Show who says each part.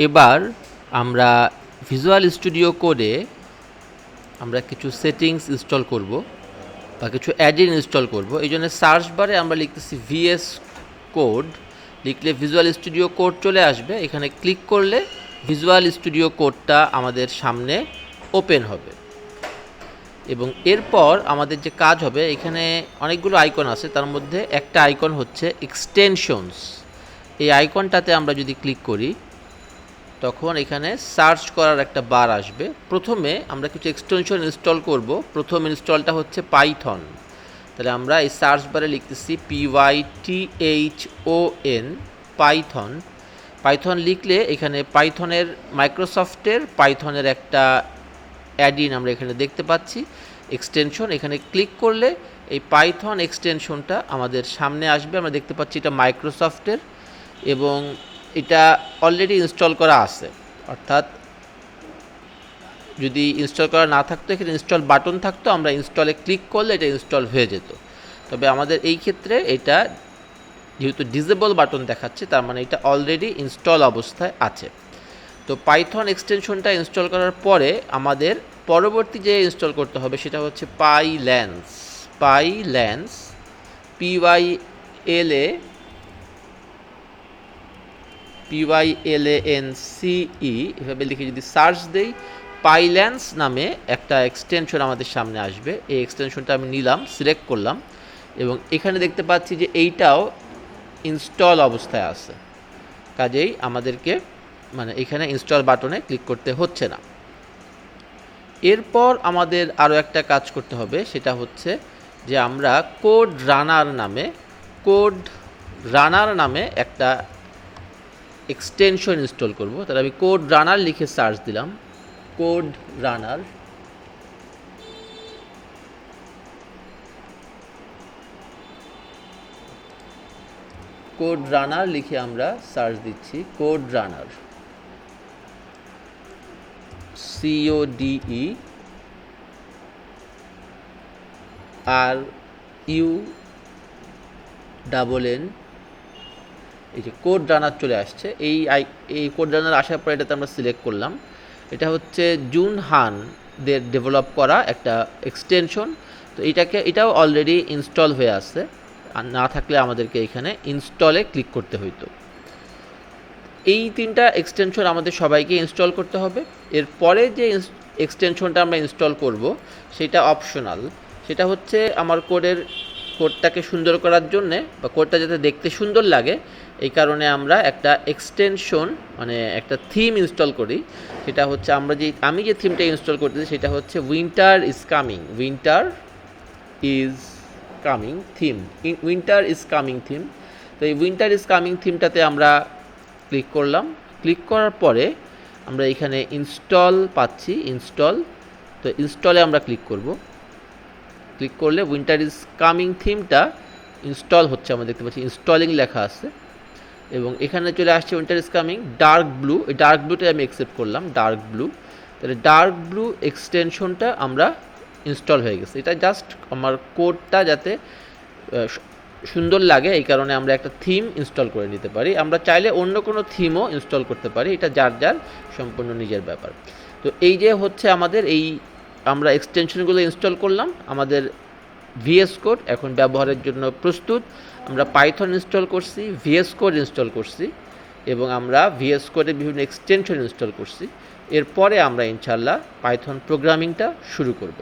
Speaker 1: এবার আমরা visual studio কোডে আমরা কিছু সেটিংস ইনস্টল করব বা কিছু অ্যাড-ইন ইনস্টল করব। এই জন্য সার্চ বারে আমরা লিখতেছি ভিএস কোড, লিখলে ভিজুয়াল স্টুডিও কোড চলে আসবে। এখানে ক্লিক করলে ভিজুয়াল স্টুডিও কোডটা আমাদের সামনে ওপেন হবে এবং এরপর আমাদের যে কাজ হবে, এখানে অনেকগুলো আইকন আছে, তার মধ্যে একটা আইকন হচ্ছে এক্সটেনশনস। এই আইকনটাতে আমরা যদি ক্লিক করি তখন এখানে সার্চ করার একটা বার আসবে। প্রথমে আমরা কিছু এক্সটেনশন ইনস্টল করব। প্রথম ইনস্টলটা হচ্ছে পাইথন। তাহলে আমরা এই সার্চ বারে লিখতেছি PYTHON পাইথন। পাইথন লিখলে এখানে পাইথনের মাইক্রোসফটের পাইথনের একটা অ্যাড-ইন আমরা এখানে দেখতে পাচ্ছি এক্সটেনশন। এখানে ক্লিক করলে এই পাইথন এক্সটেনশনটা আমাদের সামনে আসবে। আমরা দেখতে পাচ্ছি এটা মাইক্রোসফটের এবং এটা অলরেডি ইনস্টল করা আছে, অর্থাৎ যদি ইনস্টল করা না থাকতো এখানে ইনস্টল বাটন থাকতো, আমরা ইনস্টলে ক্লিক করলে এটা ইনস্টল হয়ে যেত। তবে আমাদের এই ক্ষেত্রে এটা যেহেতু ডিসেবল বাটন দেখাচ্ছে, তার মানে এটা অলরেডি ইনস্টল অবস্থায় আছে। তো পাইথন এক্সটেনশনটা ইনস্টল করার পরে আমাদের পরবর্তী যে ইনস্টল করতে হবে সেটা হচ্ছে পাইল্যান্স। PYLANCE এভাবে লিখে যদি সার্চ দেই, পাইল্যান্স নামে একটা এক্সটেনশন আমাদের সামনে আসবে। এই এক্সটেনশনটা আমি নিলাম, সিলেক্ট করলাম এবং এখানে দেখতে পাচ্ছি যে এইটাও ইনস্টল অবস্থায় আছে। কাজেই আমাদেরকে এখানে ইনস্টল বাটনে ক্লিক করতে হচ্ছে না। এরপর আমাদের আরও একটা কাজ করতে হবে, সেটা হচ্ছে যে আমরা কোড রানার নামে একটা এক্সটেনশন ইনস্টল করব। তাহলে আমি কোড রানার লিখে সার্চ দিলাম, কোড রানার লিখে আমরা সার্চ দিচ্ছি কোড রানার, CODERUNN। এই যে কোড রানার চলে আসছে। এই কোড রানার আসার পর এটাতে আমরা সিলেক্ট করলাম। এটা হচ্ছে জুনহানদের ডেভেলপ করা একটা এক্সটেনশন। তো এটাও অলরেডি ইনস্টল হয়ে আছে, আর না থাকলে আমাদেরকে এখানে ইনস্টলে ক্লিক করতে হইতো। এই তিনটা এক্সটেনশন আমাদের সবাইকে ইনস্টল করতে হবে। এরপরে যে এক্সটেনশনটা আমরা ইনস্টল করব সেটা অপশনাল। সেটা হচ্ছে আমার কোডটাকে সুন্দর করার জন্যে বা কোডটা যাতে দেখতে সুন্দর লাগে, এই কারণে আমরা একটা এক্সটেনশন একটা থিম ইনস্টল করি। সেটা হচ্ছে আমি যে থিমটা ইনস্টল করতেছি সেটা হচ্ছে উইন্টার ইজ কামিং থিম। তো এই উইন্টার ইজ কামিং থিমটাতে আমরা ক্লিক করলাম। ক্লিক করার পরে আমরা এখানে ইনস্টল পাচ্ছি, তো ইনস্টলে আমরা ক্লিক করব। ক্লিক করলে উইন্টার ইজ কামিং থিমটা ইনস্টল হচ্ছে, আমরা দেখতে পাচ্ছি ইনস্টলিং লেখা আছে এবং এখানে চলে আসছে winter is coming dark blue. এই ডার্ক ব্লুটাই আমি অ্যাকসেপ্ট করলাম, ডার্ক ব্লু। তাহলে ডার্ক ব্লু এক্সটেনশনটা আমরা ইনস্টল হয়ে গেছে। এটা জাস্ট আমার কোডটা যাতে সুন্দর লাগে এই কারণে আমরা একটা থিম ইনস্টল করে নিতে পারি। আমরা চাইলে অন্য কোনো থিমও ইনস্টল করতে পারি, এটা যার সম্পূর্ণ নিজের ব্যাপার। তো এই যে হচ্ছে আমাদের আমরা এক্সটেনশনগুলো ইনস্টল করলাম, আমাদের ভিএস কোড এখন ব্যবহারের জন্য প্রস্তুত। আমরা পাইথন ইনস্টল করছি, ভিএস কোড ইনস্টল করছি এবং আমরা ভিএস কোডের বিভিন্ন এক্সটেনশন ইনস্টল করছি। এরপরে আমরা ইনশাল্লাহ পাইথন প্রোগ্রামিংটা শুরু করব।